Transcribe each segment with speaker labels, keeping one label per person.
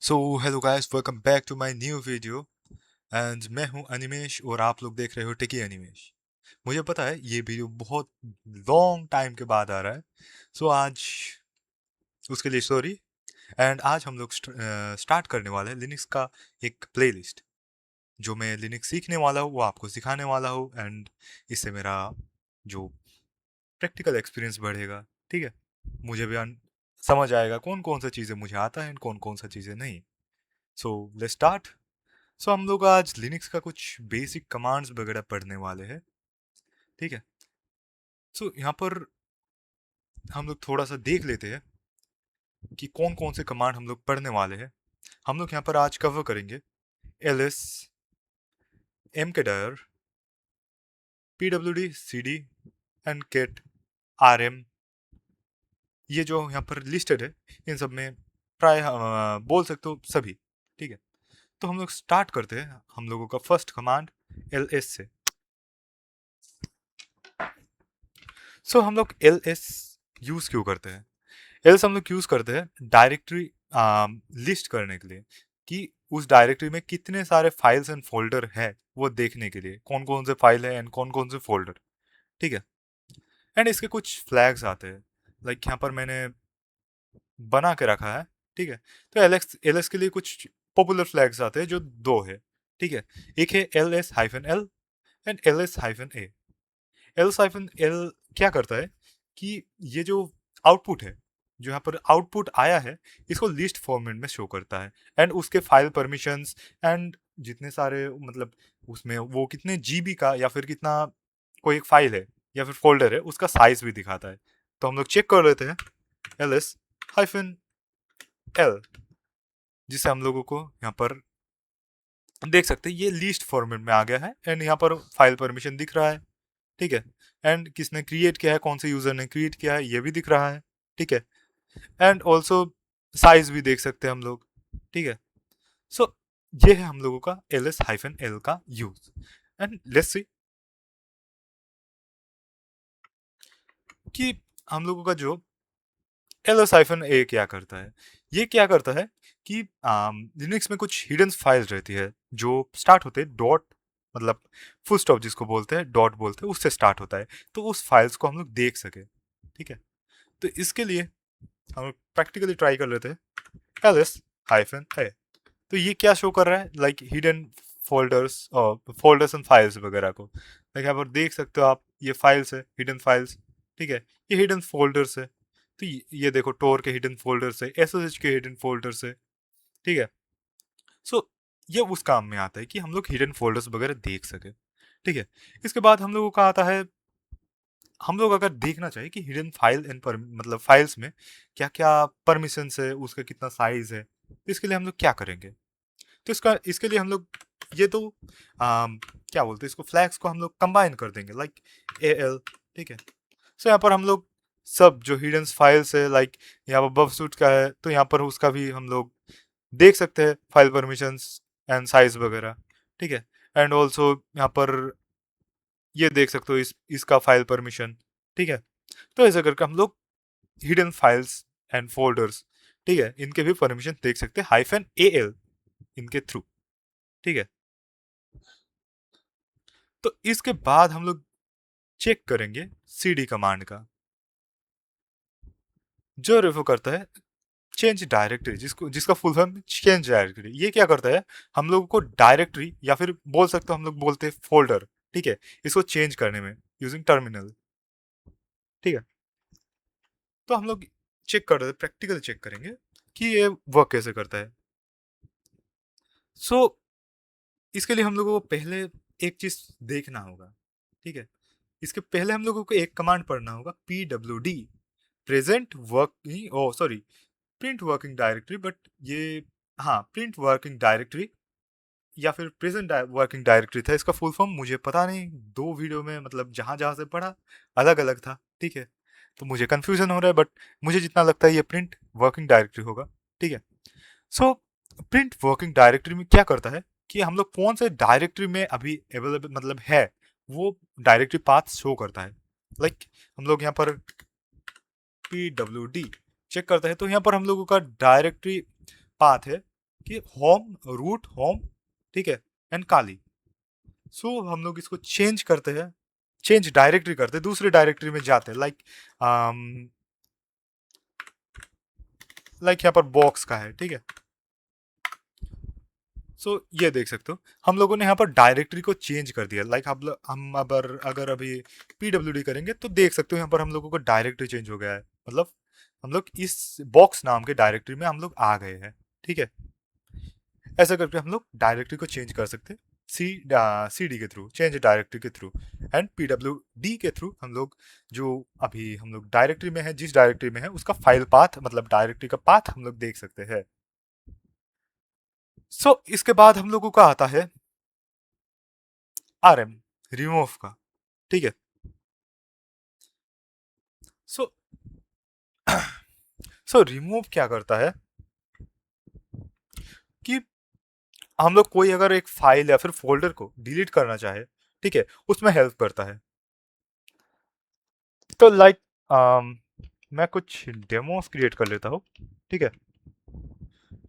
Speaker 1: So hello guys, welcome back to my new video. And मैं हूं अनिमेश और आप लोग देख रहे हो टेकी अनिमेश। मुझे पता है ये वीडियो बहुत लॉन्ग टाइम के बाद आ रहा है। सो आज उसके लिए सॉरी। एंड आज हम लोग स्टार्ट करने वाले हैं लिनक्स का एक प्लेलिस्ट। जो मैं लिनक्स सीखने वाला हूँ वो आपको सिखाने वाला हूँ। एंड इससे मेरा जो प्रैक्टिकल एक्सपीरियंस बढ़ेगा, ठीक है। मुझे भी समझ आएगा कौन कौन सा चीज़ें मुझे आता है कौन कौन सा चीज़ें नहीं। So let's start. सो हम लोग आज लिनक्स का कुछ बेसिक कमांड्स वगैरह पढ़ने वाले हैं, ठीक है। सो यहाँ पर हम लोग थोड़ा सा देख लेते हैं कि कौन कौन से कमांड हम लोग पढ़ने वाले हैं। हम लोग यहाँ पर आज कवर करेंगे L S, M K dir, P W D, C D and cat, R M. ये जो यहाँ पर लिस्टेड है इन सब में प्राय बोल सकते हो सभी, ठीक है। तो हम लोग स्टार्ट करते हैं हम लोगों का फर्स्ट कमांड एल एस से। सो हम लोग एल एस यूज क्यों करते हैं? एल्स हम लोग यूज करते हैं डायरेक्टरी लिस्ट करने के लिए, कि उस डायरेक्टरी में कितने सारे फाइल्स एंड फोल्डर है वो देखने के लिए, कौन कौन से फाइल है एंड कौन कौन से फोल्डर, ठीक है। एंड इसके कुछ फ्लैग्स आते हैं, लाइक यहाँ पर मैंने बना के रखा है, ठीक है। तो एल एस के लिए कुछ पॉपुलर फ्लैग्स आते हैं जो दो है, ठीक है। एक है L S hyphen L and L S hyphen A. L siphon L क्या करता है कि ये जो आउटपुट है, जो यहाँ पर आउटपुट आया है, इसको लिस्ट फॉर्मेट में शो करता है। एंड उसके फाइल परमिशंस एंड जितने सारे मतलब उसमें वो कितने जीबी का या फिर कितना कोई एक फाइल है या फिर फोल्डर है उसका साइज भी दिखाता है। तो हम लोग चेक कर लेते हैं एल एस हाइफन एल, जिससे हम लोगों को यहाँ पर देख सकते हैं ये लिस्ट फॉर्मेट में आ गया है एंड यहाँ पर फाइल परमिशन दिख रहा है, ठीक है। एंड किसने क्रिएट किया है, कौन से यूजर ने क्रिएट किया है ये भी दिख रहा है, ठीक है। एंड ऑल्सो साइज भी देख सकते हैं हम लोग, ठीक है। सो ये है हम लोगों का एल एस हाइफन एल का यूज। एंड लेट्स सी कि हम लोगों का जो एल एस हाइफन ए क्या करता है। ये क्या करता है कि लिनक्स में कुछ हिडन फाइल्स रहती है जो स्टार्ट होते हैं डॉट, मतलब फुल स्टॉप जिसको बोलते हैं डॉट बोलते हैं, उससे स्टार्ट होता है। तो उस फाइल्स को हम लोग देख सके, ठीक है। तो इसके लिए हम लोग प्रैक्टिकली ट्राई कर लेते हैं एल हाइफन ए। तो ये क्या शो कर रहा है, लाइक हिडन फोल्डर्स और फोल्डर्स एंड फाइल्स वगैरह को। लाइक यहाँ पर देख सकते हो आप, ये फाइल्स है हिडन फाइल्स, ठीक है। ये हिडन फोल्डर्स है। तो ये देखो टोर के हिडन फोल्डर्स है, एसएसएच के हिडन फोल्डर्स है, ठीक है। सो ये उस काम में आता है कि हम लोग हिडन फोल्डर्स वगैरह देख सके, ठीक है। इसके बाद हम लोगों का आता है, हम लोग अगर देखना चाहे कि हिडन फाइल एंड मतलब फाइल्स में क्या क्या परमिशंस है, उसका कितना साइज है, तो इसके लिए हम लोग क्या करेंगे। तो इसके लिए हम लोग ये तो क्या बोलते हैं इसको, फ्लैग्स को हम लोग कंबाइन कर देंगे लाइक ए एल, ठीक है। सो यहाँ पर हम लोग सब जो हिडन फाइल्स है, लाइक यहाँ पर बफसूट का है तो यहाँ पर उसका भी हम लोग देख सकते हैं फाइल परमिशंस एंड साइज वगैरह, ठीक है। एंड ऑल्सो यहाँ पर ये देख सकते हो इसका फाइल परमिशन, ठीक है। तो ऐसा करके हम लोग हिडन फाइल्स एंड फोल्डर्स, ठीक है, इनके भी परमिशन देख सकते हैं हाइफन ए एल इनके थ्रू, ठीक है। तो इसके बाद हम लोग चेक करेंगे सीडी कमांड का, जो रेफर करता है चेंज डायरेक्टरी, जिसका फुल फॉर्म चेंज डायरेक्टरी। ये क्या करता है, हम लोगों को डायरेक्टरी या फिर बोल सकते हो हम लोग बोलते हैं फोल्डर, ठीक है, इसको चेंज करने में यूजिंग टर्मिनल, ठीक है। तो हम लोग चेक कर रहे हैं, प्रैक्टिकल चेक करेंगे कि ये वर्क कैसे करता है। सो इसके लिए हम लोगों को पहले एक चीज देखना होगा, ठीक है। इसके पहले हम लोगों को एक कमांड पढ़ना होगा P W D, present working, oh sorry, print working directory, but ये हाँ प्रिंट वर्किंग डायरेक्टरी या फिर प्रेजेंट वर्किंग डायरेक्टरी था इसका फुल फॉर्म, मुझे पता नहीं। दो वीडियो में मतलब जहां जहां से पढ़ा अलग अलग था, ठीक है। तो मुझे कंफ्यूजन हो रहा है, बट मुझे जितना लगता है ये प्रिंट वर्किंग डायरेक्टरी होगा, ठीक है। सो प्रिंट वर्किंग डायरेक्टरी में क्या करता है कि हम लोग कौन से डायरेक्टरी में अभी अवेलेबल मतलब है वो डायरेक्टरी पाथ शो करता है। लाइक हम लोग यहाँ पर पी डब्ल्यू डी चेक करते हैं तो यहाँ पर हम लोगों का डायरेक्टरी पाथ है कि होम, रूट, होम, ठीक है, एंड काली। सो हम लोग इसको चेंज करते हैं, चेंज डायरेक्टरी करते हैं, दूसरे डायरेक्टरी में जाते हैं, लाइक यहाँ पर बॉक्स का है, ठीक है। सो ये देख सकते हो हम लोगों ने यहाँ पर डायरेक्टरी को चेंज कर दिया। लाइक हम अगर अगर अभी पीडब्ल्यूडी करेंगे तो देख सकते हो यहाँ पर हम लोगों को डायरेक्टरी चेंज हो गया है। मतलब हम लोग इस बॉक्स नाम के डायरेक्टरी में हम लोग आ गए हैं, ठीक है। ऐसा करके हम लोग डायरेक्टरी को चेंज कर सकते हैं सी डी के थ्रू, चेंज डायरेक्टरी के through, and P W D के थ्रू हम लोग जो अभी हम लोग डायरेक्टरी में है, जिस डायरेक्टरी में है उसका फाइल पाथ, मतलब डायरेक्टरी का पाथ हम लोग देख सकते हैं। इसके बाद हम लोगों का आता है आर एम, रिमूव का, ठीक है। सो रिमूव क्या करता है कि हम लोग कोई अगर एक फाइल या फिर फोल्डर को डिलीट करना चाहे, ठीक है, उसमें हेल्प करता है। तो लाइक मैं कुछ डेमोस क्रिएट कर लेता हूँ, ठीक है।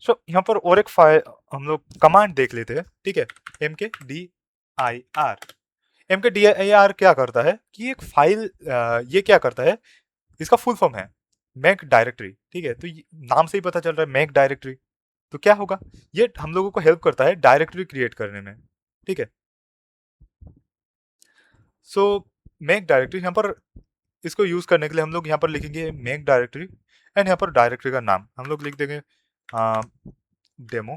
Speaker 1: यहाँ पर और एक फाइल हम लोग कमांड देख लेते हैं, ठीक है। एम के डी आई आर, एम के डी आई आर क्या करता है कि एक फाइल, ये क्या करता है, इसका फुल फॉर्म है मैक डायरेक्टरी, ठीक है। तो नाम से ही पता चल रहा है मैक डायरेक्टरी। तो क्या होगा, ये हम लोगों को हेल्प करता है डायरेक्टरी क्रिएट करने में, ठीक है। सो मैक डायरेक्टरी यहाँ पर, इसको यूज करने के लिए हम लोग यहाँ पर लिखेंगे मेक डायरेक्टरी, एंड यहाँ पर डायरेक्टरी का नाम हम लोग लिख देंगे डेमो।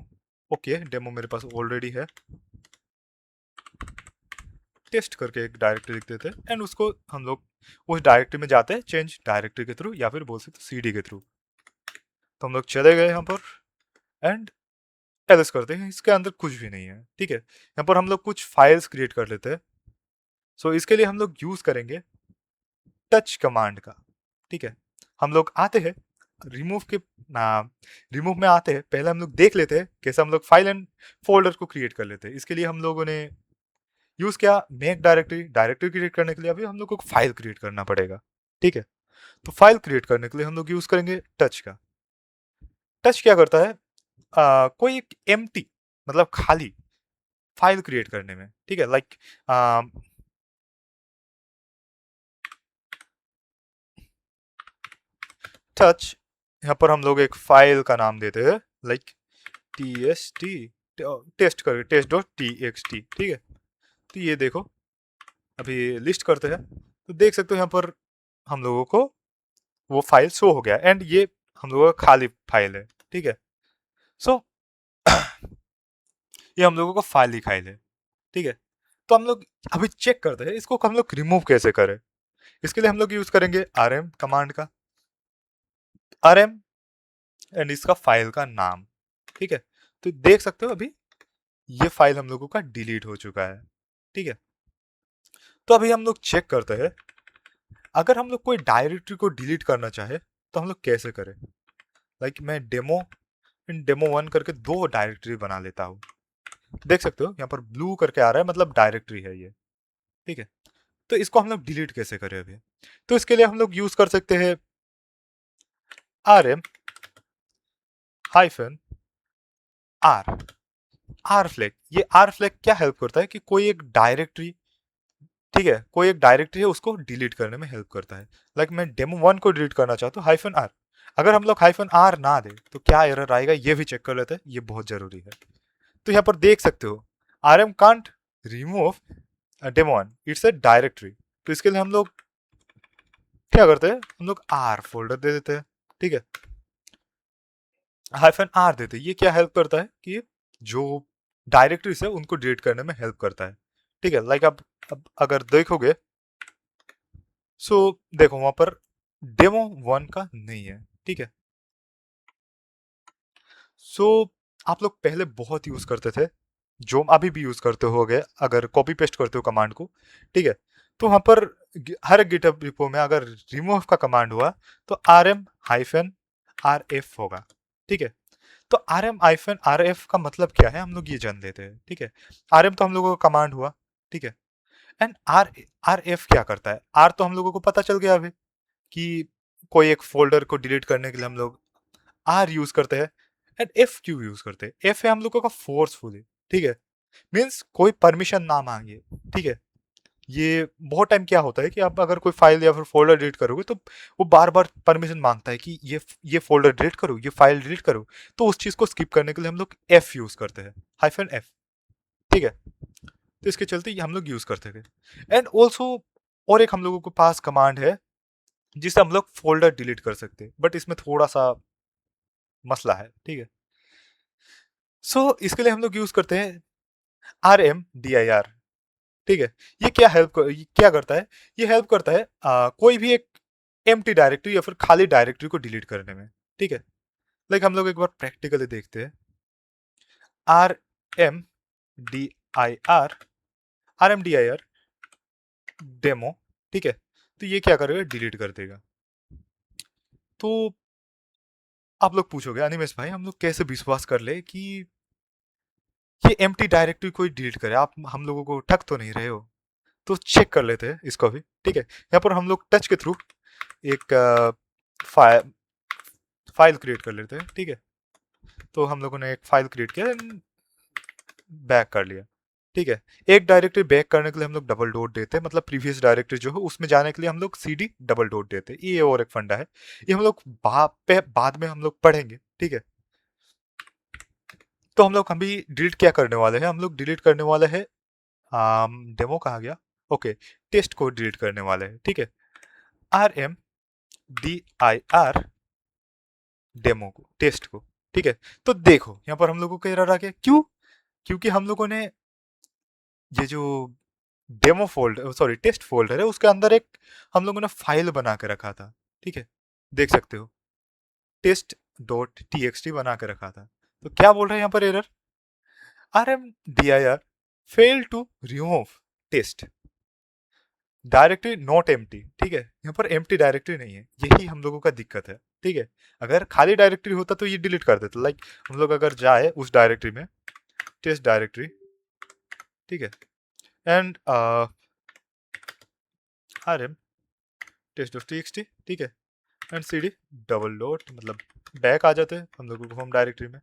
Speaker 1: ओके, डेमो मेरे पास ऑलरेडी है, टेस्ट करके एक डायरेक्टरी लिख देते हैं, एंड उसको हम लोग उस डायरेक्टरी में जाते हैं चेंज डायरेक्टरी के थ्रू, या फिर बोल सकते सीडी के थ्रू। तो हम लोग चले गए यहाँ पर एंड एलएस करते हैं, इसके अंदर कुछ भी नहीं है, ठीक है। यहाँ पर हम लोग कुछ फाइल्स क्रिएट कर लेते हैं। इसके लिए हम लोग यूज करेंगे टच कमांड का, ठीक है। हम लोग आते हैं रिमूव के, रिमूव में आते हैं, पहले हम लोग देख लेते हैं कैसे हम लोग फाइल एंड फोल्डर को क्रिएट कर लेते हैं। इसके लिए हम लोगों ने यूज किया मेक डायरेक्टरी, डायरेक्टरी क्रिएट करने के लिए अभी हम लोग को फाइल क्रिएट करना पड़ेगा, ठीक है। तो फाइल क्रिएट करने के लिए हम लोग यूज करेंगे टच का। टच क्या करता है, कोई एक एम्प्टी, मतलब खाली फाइल क्रिएट करने में, ठीक है। लाइक टच, यहाँ पर हम लोग एक फाइल का नाम देते हैं, like T S T, test करके test dot T X T, ठीक है। तो ये देखो अभी लिस्ट करते हैं, तो देख सकते हो यहाँ पर हम लोगों को वो फाइल शो हो गया, एंड ये हम लोगों का खाली फाइल है, ठीक है। सो ये हम लोगों को फाइल ही फाइल है, ठीक है। तो हम लोग अभी चेक करते हैं इसको हम लोग रिमूव कैसे करें। इसके लिए हम लोग यूज करेंगे आर एम कमांड का, आर एम एंड इसका फाइल का नाम, ठीक है। तो देख सकते हो अभी ये फाइल हम लोगों का डिलीट हो चुका है, ठीक है। तो अभी हम लोग चेक करते हैं अगर हम लोग कोई डायरेक्टरी को डिलीट करना चाहे तो हम लोग कैसे करें। लाइक मैं डेमो डेमो वन करके दो डायरेक्टरी बना लेता हूँ, देख सकते हो यहाँ पर ब्लू करके आ रहा है, मतलब डायरेक्टरी है ये, ठीक है। तो इसको हम लोग डिलीट कैसे करें अभी, तो इसके लिए हम लोग यूज कर सकते हैं R M hyphen R, R flag. ये आर फ्लैग क्या हेल्प करता है कि कोई एक डायरेक्टरी, ठीक है, कोई एक डायरेक्टरी है उसको डिलीट करने में हेल्प करता है। लाइक मैं डेमो वन को डिलीट करना चाहता हूँ हाइफन आर, अगर हम लोग हाइफन आर ना दे तो क्या एरर आएगा ये भी चेक कर लेते हैं, ये बहुत जरूरी है। तो यहाँ पर देख सकते हो R M can't remove demo one, it's a directory. तो इसके लिए हम लोग क्या करते हैं, हम लोग आर फोल्डर दे देते हैं, ठीक है, हाइफन आर देते हैं। ये क्या हेल्प करता है कि जो डायरेक्टरीज है उनको डिलीट करने में हेल्प करता है, ठीक है। लाइक अब अगर देखोगे देखो वहां पर डेमो वन का नहीं है, ठीक है। सो आप लोग पहले बहुत यूज करते थे, जो अभी भी यूज करते होगे अगर कॉपी पेस्ट करते हो कमांड को, ठीक है। तो वहां पर हर गिटहब रिपो में अगर रिमूव का कमांड हुआ तो R M hyphen R F होगा, ठीक है। तो R M hyphen R F का मतलब क्या है हम लोग ये जान लेते हैं, ठीक है। आर एम तो हम लोगों का कमांड हुआ, ठीक है, एंड आर आर एफ क्या करता है, आर तो हम लोगों को पता चल गया अभी कि कोई एक फोल्डर को डिलीट करने के लिए हम लोग आर यूज करते हैं, एंड एफ क्यों यूज करते हैं? एफ है हम लोगों का फोर्सफुली, ठीक है, मीन्स कोई परमिशन ना मांगे, ठीक है। ये बहुत टाइम क्या होता है कि आप अगर कोई फाइल या फिर फोल्डर डिलीट करोगे तो वो बार बार परमिशन मांगता है कि ये फोल्डर डिलीट करो, ये फाइल डिलीट करो। तो उस चीज को स्किप करने के लिए हम लोग एफ यूज करते हैं, हाइफन एफ, ठीक है। तो इसके चलते ये हम लोग यूज करते हैं। एंड ऑल्सो और एक हम लोगों के पास कमांड है जिससे हम लोग फोल्डर डिलीट कर सकते हैं, बट इसमें थोड़ा सा मसला है, ठीक है। इसके लिए हम लोग यूज करते हैं RMDIR, ठीक है। ये क्या करता है? ये हेल्प करता है कोई भी एक एम्प्टी डायरेक्टरी या फिर खाली डायरेक्टरी को डिलीट करने में, ठीक है। लाइक हम लोग एक बार प्रैक्टिकली देखते हैं। RMDIR, RMDIR डेमो, ठीक है। तो ये क्या करेगा? डिलीट कर देगा। तो आप लोग पूछोगे अनिमेश भाई हम लोग कैसे विश्वास कर ले कि ये एम्प्टी डायरेक्टरी कोई डिलीट करे? आप हम लोगों को ठग तो नहीं रहे हो? तो चेक कर लेते हैं इसको भी, ठीक है। यहाँ पर हम लोग टच के थ्रू एक फाइल फाइल क्रिएट कर लेते हैं, ठीक है। तो हम लोगों ने एक फाइल क्रिएट किया, बैक कर लिया, ठीक है। एक डायरेक्टरी बैक करने के लिए हम लोग डबल डॉट देते हैं, मतलब प्रीवियस डायरेक्टरी जो है उसमें जाने के लिए हम लोग CD डबल डॉट देते हैं। ये और एक फंडा है, ये हम लोग बाद में हम लोग पढ़ेंगे, ठीक है। तो हम लोग अभी डिलीट क्या करने वाले हैं? हम लोग डिलीट करने वाले हैं डेमो कहा गया, ओके, टेस्ट को डिलीट करने वाले हैं, ठीक है। RMDIR डेमो को, टेस्ट को, ठीक है। तो देखो यहाँ पर हम लोगों को एरर आ गया, क्यों? क्योंकि हम लोगों ने ये जो demo folder, sorry test folder है, उसके अंदर एक हम लोगों ने फाइल बना के रखा था, ठीक है। देख सकते हो test.txt बना के रखा था। तो क्या बोल रहे हैं यहाँ पर error? RMDIR fail to remove test directory not empty, ठीक है। यहाँ पर एम्प्टी डायरेक्टरी नहीं है, यही हम लोगों का दिक्कत है, ठीक है। अगर खाली डायरेक्टरी होता तो ये डिलीट कर देता। लाइक हम लोग अगर जाए उस डायरेक्टरी में, टेस्ट डायरेक्टरी, ठीक है, एंड RM test.txt, ठीक है, एंड CD डबल डॉट, मतलब बैक आ जाते हैं हम लोगों को होम डायरेक्टरी में।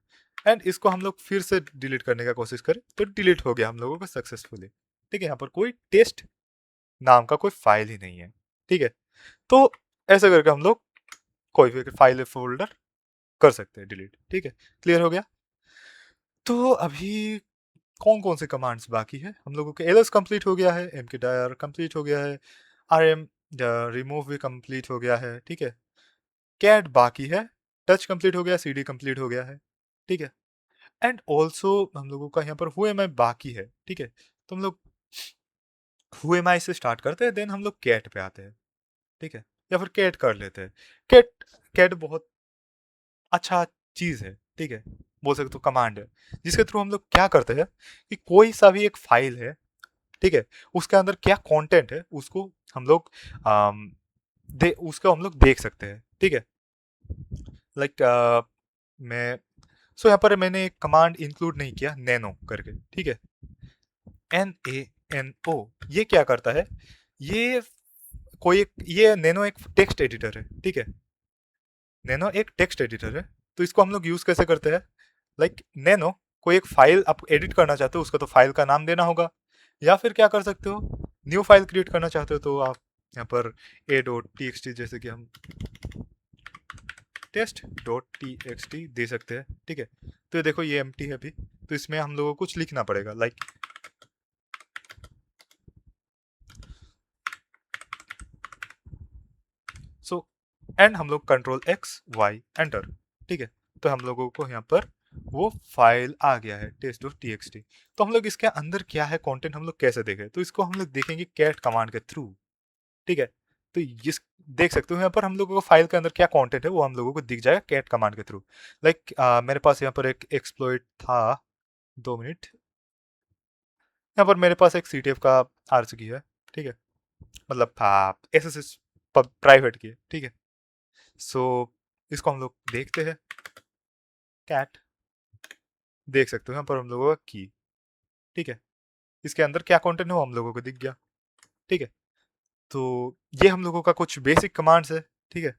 Speaker 1: एंड इसको हम लोग फिर से डिलीट करने का कोशिश करें तो डिलीट हो गया हम लोगों का सक्सेसफुली, ठीक है। यहाँ पर कोई टेस्ट नाम का कोई फाइल ही नहीं है, ठीक है। तो ऐसे करके हम लोग कोई भी फाइल फोल्डर कर सकते हैं डिलीट, ठीक है। क्लियर हो गया? तो अभी कौन कौन से कमांड्स बाकी है? हम लोगों के ls कंप्लीट हो गया है, mkdir कंप्लीट हो गया है, rm रिमूव भी कंप्लीट हो गया है, ठीक है। कैट बाकी है, टच कंप्लीट हो गया, cd कंप्लीट हो गया है, ठीक है। एंड ऑल्सो हम लोगों का यहाँ पर हु एम आई बाकी है, ठीक है। तो हम लोग हु एम आई से स्टार्ट करते हैं, देन हम लोग कैट पे आते हैं, ठीक है, या फिर कैट कर लेते हैं। कैट कैट बहुत अच्छा चीज है, ठीक है, बोल सकते हो कमांड है, जिसके थ्रू हम लोग क्या करते हैं कि कोई सा भी एक फाइल है, ठीक है, उसके अंदर क्या कंटेंट है उसको हम लोग उसको हम लोग देख सकते हैं, ठीक है। लाइक मैं यहाँ पर मैंने एक कमांड इंक्लूड नहीं किया, नैनो करके, ठीक है, NANO। ये क्या करता है? ये ये नैनो एक टेक्स्ट एडिटर है, ठीक है। नैनो एक टेक्स्ट एडिटर है, तो इसको हम लोग यूज कैसे करते हैं? लाइक नैनो कोई एक फाइल आप एडिट करना चाहते हो, उसका तो फाइल का नाम देना होगा, या फिर क्या कर सकते हो, न्यू फाइल क्रिएट करना चाहते हो तो आप यहाँ पर a.txt, जैसे कि हम test.txt दे सकते हैं, ठीक है। तो ये देखो ये एम्प्टी है अभी, तो इसमें हम लोगों को कुछ लिखना पड़ेगा, लाइक सो एंड हम लोग Ctrl+X+Y एंटर, ठीक है। तो हम लोगों को यहाँ पर वो फाइल आ गया है test.txt। तो हम लोग इसके अंदर क्या है कंटेंट हम लोग कैसे देखें? तो इसको हम लोग देखेंगे कैट कमांड के थ्रू, ठीक है। तो इस देख सकते हो यहाँ पर हम लोगों को फाइल के अंदर क्या कंटेंट है वो हम लोगों को दिख जाएगा कैट कमांड के थ्रू। लाइक मेरे पास यहाँ पर एक एक्सप्लॉइट था, 2 मिनट, यहाँ पर मेरे पास एक CTF का RC है, ठीक है, मतलब SSH प्राइवेट की है, ठीक है। सो इसको हम लोग देखते हैं, कैट, देख सकते हो यहाँ पर हम लोगों का की, ठीक है, इसके अंदर क्या कंटेंट है वो हम लोगों को दिख गया, ठीक है। तो ये हम लोगों का कुछ बेसिक कमांड्स है, ठीक है।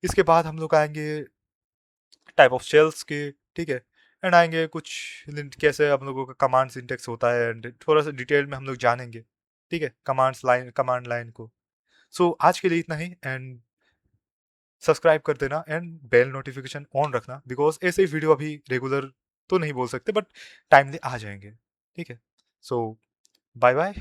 Speaker 1: इसके बाद हम लोग आएंगे टाइप ऑफ शेल्स के, ठीक है। एंड आएंगे कुछ कैसे हम लोगों का कमांड सिंटेक्स होता है, एंड थोड़ा सा डिटेल में हम लोग जानेंगे, ठीक है, कमांड लाइन को। सो आज के लिए इतना ही, एंड सब्सक्राइब कर देना एंड बेल नोटिफिकेशन ऑन रखना, बिकॉज ऐसे ही वीडियो अभी रेगुलर तो नहीं बोल सकते, बट टाइमली आ जाएंगे, ठीक है। सो बाय बाय।